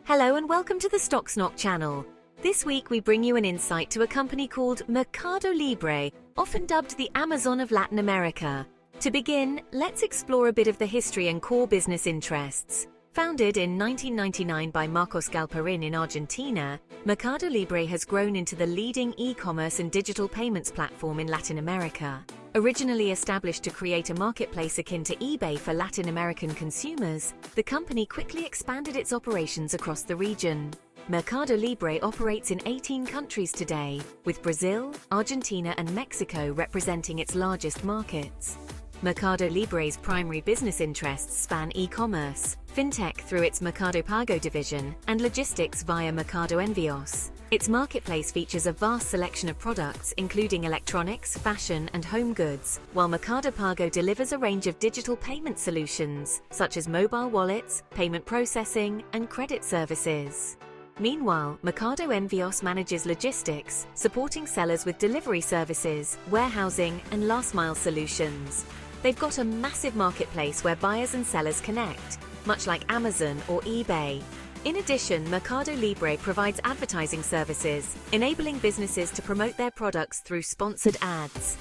Hello and welcome to the Stocks Knock channel. This week we bring you an insight to a company called MercadoLibre, often dubbed the Amazon of Latin America. To begin, let's explore a bit of the history and core business interests. Founded in 1999 by Marcos Galperin in Argentina, MercadoLibre has grown into the leading e-commerce and digital payments platform in Latin America. Originally established to create a marketplace akin to eBay for Latin American consumers, the company quickly expanded its operations across the region. MercadoLibre operates in 18 countries today, with Brazil, Argentina and Mexico representing its largest markets. MercadoLibre's primary business interests span e-commerce, fintech through its Mercado Pago division, and logistics via Mercado Envios. Its marketplace features a vast selection of products including electronics, fashion, and home goods, while Mercado Pago delivers a range of digital payment solutions, such as mobile wallets, payment processing, and credit services. Meanwhile, Mercado Envios manages logistics, supporting sellers with delivery services, warehousing, and last-mile solutions. They've got a massive marketplace where buyers and sellers connect, much like Amazon or eBay. In addition, MercadoLibre provides advertising services, enabling businesses to promote their products through sponsored ads.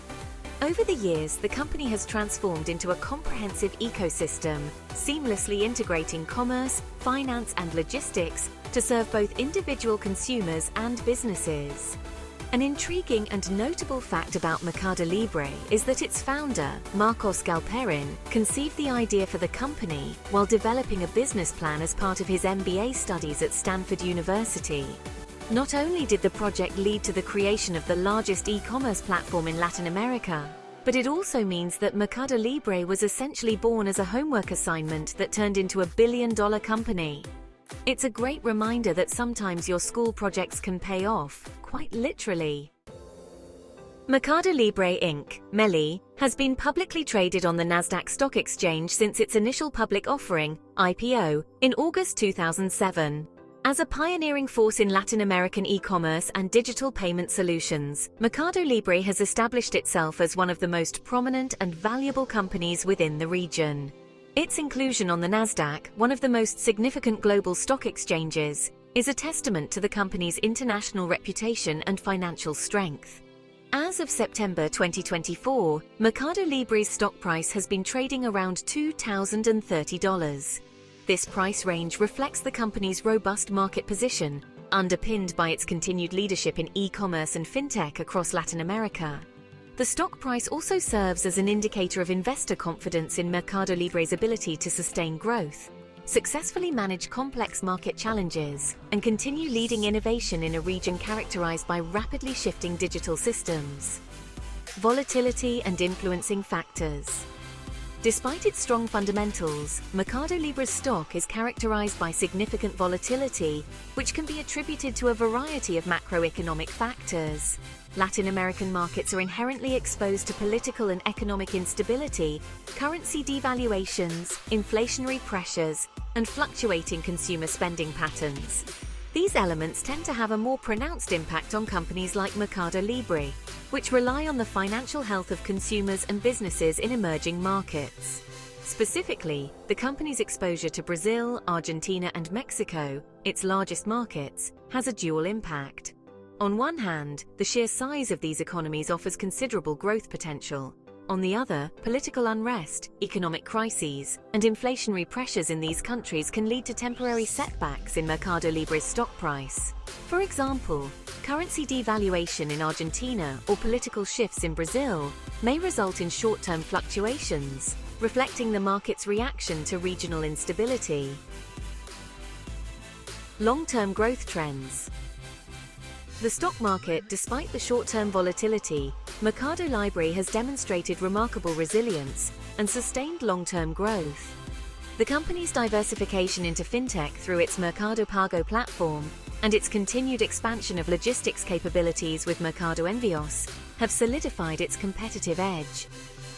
Over the years, the company has transformed into a comprehensive ecosystem, seamlessly integrating commerce, finance, and logistics to serve both individual consumers and businesses. An intriguing and notable fact about MercadoLibre is that its founder, Marcos Galperin, conceived the idea for the company while developing a business plan as part of his MBA studies at Stanford University. Not only did the project lead to the creation of the largest e-commerce platform in Latin America, but it also means that MercadoLibre was essentially born as a homework assignment that turned into a billion-dollar company. It's a great reminder that sometimes your school projects can pay off, quite literally. MercadoLibre Inc., MELI, has been publicly traded on the Nasdaq Stock Exchange since its initial public offering, IPO, in August 2007. As a pioneering force in Latin American e-commerce and digital payment solutions, MercadoLibre has established itself as one of the most prominent and valuable companies within the region. Its inclusion on the Nasdaq, one of the most significant global stock exchanges, is a testament to the company's international reputation and financial strength. As of September 2024, MercadoLibre's stock price has been trading around $2,030. This price range reflects the company's robust market position, underpinned by its continued leadership in e-commerce and fintech across Latin America. The stock price also serves as an indicator of investor confidence in MercadoLibre's ability to sustain growth, successfully manage complex market challenges, and continue leading innovation in a region characterized by rapidly shifting digital systems. Volatility and influencing factors. Despite its strong fundamentals, MercadoLibre's stock is characterized by significant volatility, which can be attributed to a variety of macroeconomic factors. Latin American markets are inherently exposed to political and economic instability, currency devaluations, inflationary pressures, and fluctuating consumer spending patterns. These elements tend to have a more pronounced impact on companies like MercadoLibre, which rely on the financial health of consumers and businesses in emerging markets. Specifically, the company's exposure to Brazil, Argentina, and Mexico, its largest markets, has a dual impact. On one hand, the sheer size of these economies offers considerable growth potential. On the other, political unrest, economic crises, and inflationary pressures in these countries can lead to temporary setbacks in MercadoLibre's stock price. For example, currency devaluation in Argentina or political shifts in Brazil may result in short-term fluctuations, reflecting the market's reaction to regional instability. Long-term growth trends. The stock market, despite the short-term volatility, MercadoLibre has demonstrated remarkable resilience and sustained long-term growth. The company's diversification into fintech through its Mercado Pago platform and its continued expansion of logistics capabilities with Mercado Envios have solidified its competitive edge.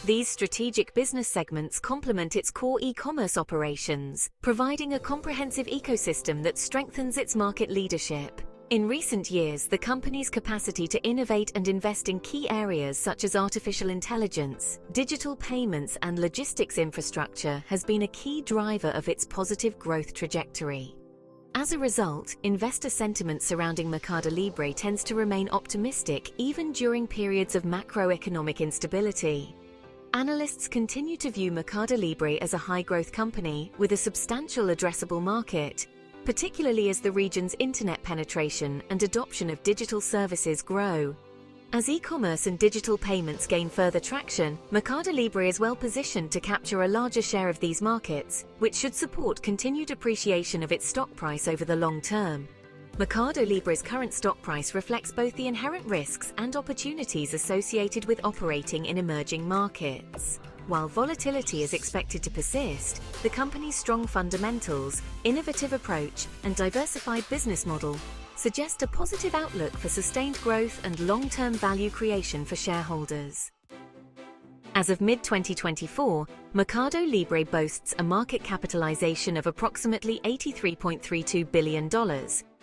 These strategic business segments complement its core e-commerce operations, providing a comprehensive ecosystem that strengthens its market leadership. In recent years, the company's capacity to innovate and invest in key areas such as artificial intelligence, digital payments, and logistics infrastructure has been a key driver of its positive growth trajectory. As a result, investor sentiment surrounding MercadoLibre tends to remain optimistic even during periods of macroeconomic instability. Analysts continue to view MercadoLibre as a high-growth company with a substantial addressable market, particularly as the region's internet penetration and adoption of digital services grow. As e-commerce and digital payments gain further traction, MercadoLibre is well positioned to capture a larger share of these markets, which should support continued appreciation of its stock price over the long term. MercadoLibre's current stock price reflects both the inherent risks and opportunities associated with operating in emerging markets. While volatility is expected to persist, the company's strong fundamentals, innovative approach, and diversified business model suggest a positive outlook for sustained growth and long-term value creation for shareholders. As of mid-2024, MercadoLibre boasts a market capitalization of approximately $83.32 billion,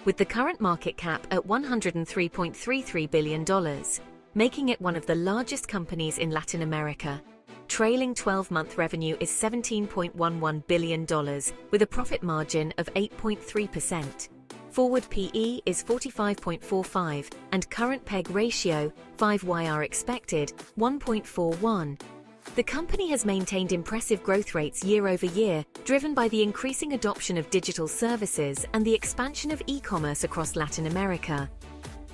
with the current market cap at $103.33 billion, making it one of the largest companies in Latin America. Trailing 12-month revenue is $17.11 billion, with a profit margin of 8.3%. Forward PE is 45.45, and current PEG ratio, 5YR expected, 1.41. The company has maintained impressive growth rates year over year, driven by the increasing adoption of digital services and the expansion of e-commerce across Latin America.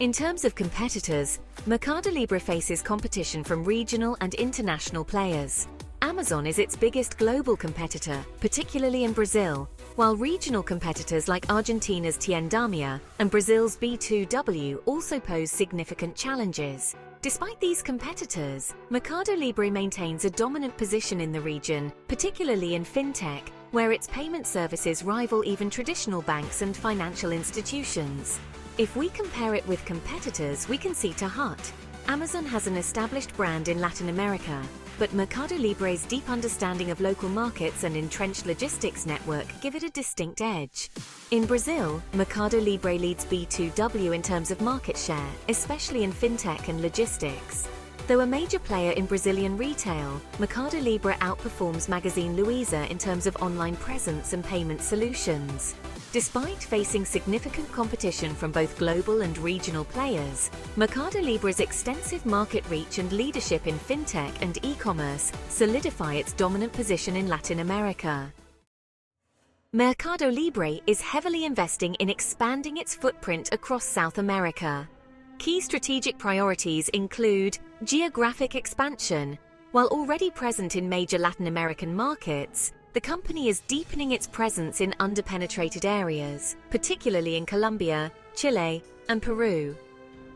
In terms of competitors, MercadoLibre faces competition from regional and international players. Amazon is its biggest global competitor, particularly in Brazil, while regional competitors like Argentina's Tiendamia and Brazil's B2W also pose significant challenges. Despite these competitors, MercadoLibre maintains a dominant position in the region, particularly in fintech, where its payment services rival even traditional banks and financial institutions. If we compare it with competitors, we can see Hut. Amazon has an established brand in Latin America, but MercadoLibre's deep understanding of local markets and entrenched logistics network give it a distinct edge. In Brazil, MercadoLibre leads B2W in terms of market share, especially in fintech and logistics. Though a major player in Brazilian retail, MercadoLibre outperforms Magazine Luiza in terms of online presence and payment solutions. Despite facing significant competition from both global and regional players, MercadoLibre's extensive market reach and leadership in fintech and e-commerce solidify its dominant position in Latin America. MercadoLibre is heavily investing in expanding its footprint across South America. Key strategic priorities include geographic expansion. While already present in major Latin American markets, the company is deepening its presence in underpenetrated areas, particularly in Colombia, Chile, and Peru.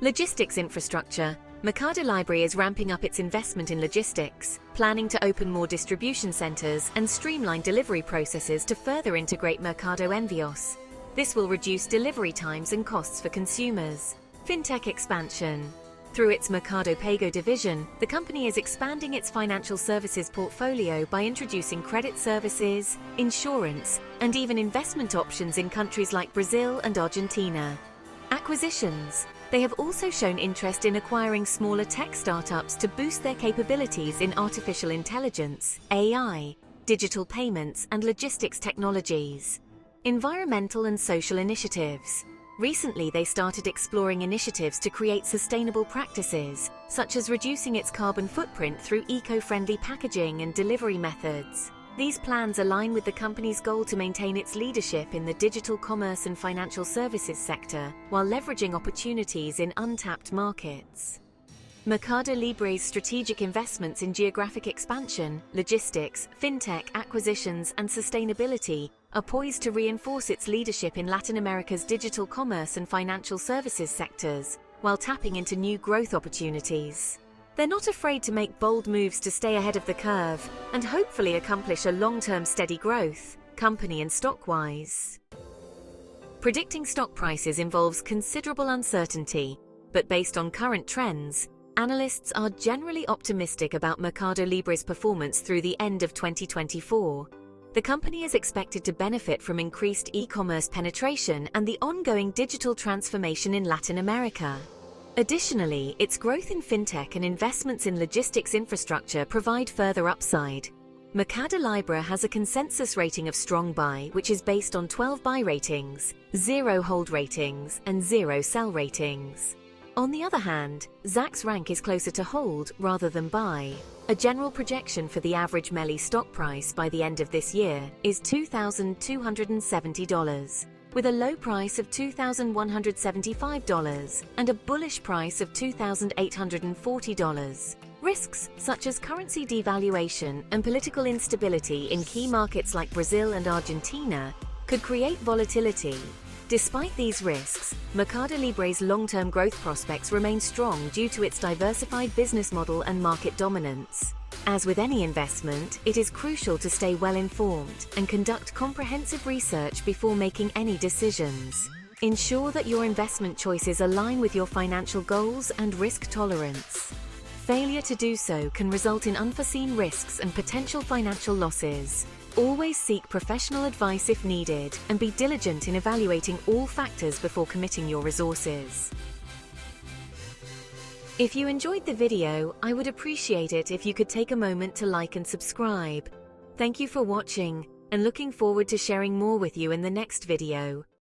Logistics infrastructure. MercadoLibre is ramping up its investment in logistics, planning to open more distribution centers and streamline delivery processes to further integrate Mercado Envios. This will reduce delivery times and costs for consumers. Fintech expansion. Through its Mercado Pago division, the company is expanding its financial services portfolio by introducing credit services, insurance, and even investment options in countries like Brazil and Argentina. Acquisitions. They have also shown interest in acquiring smaller tech startups to boost their capabilities in artificial intelligence, AI, digital payments, and logistics technologies. Environmental and social initiatives. Recently, they started exploring initiatives to create sustainable practices, such as reducing its carbon footprint through eco-friendly packaging and delivery methods. These plans align with the company's goal to maintain its leadership in the digital commerce and financial services sector, while leveraging opportunities in untapped markets. MercadoLibre's strategic investments in geographic expansion, logistics, fintech, acquisitions, and sustainability are poised to reinforce its leadership in Latin America's digital commerce and financial services sectors, while tapping into new growth opportunities. They're not afraid to make bold moves to stay ahead of the curve and hopefully accomplish a long-term steady growth, company and stock-wise. Predicting stock prices involves considerable uncertainty, but based on current trends, analysts are generally optimistic about MercadoLibre's performance through the end of 2024. The company is expected to benefit from increased e-commerce penetration and the ongoing digital transformation in Latin America. Additionally, its growth in fintech and investments in logistics infrastructure provide further upside. MercadoLibre has a consensus rating of strong buy, which is based on 12 buy ratings, 0 hold ratings, and 0 sell ratings. On the other hand, Zac's rank is closer to hold rather than buy. A general projection for the average MELI stock price by the end of this year is $2,270, with a low price of $2,175 and a bullish price of $2,840. Risks such as currency devaluation and political instability in key markets like Brazil and Argentina could create volatility. Despite these risks, MercadoLibre's long-term growth prospects remain strong due to its diversified business model and market dominance. As with any investment, it is crucial to stay well-informed and conduct comprehensive research before making any decisions. Ensure that your investment choices align with your financial goals and risk tolerance. Failure to do so can result in unforeseen risks and potential financial losses. Always seek professional advice if needed, and be diligent in evaluating all factors before committing your resources. If you enjoyed the video, I would appreciate it if you could take a moment to like and subscribe. Thank you for watching, and looking forward to sharing more with you in the next video.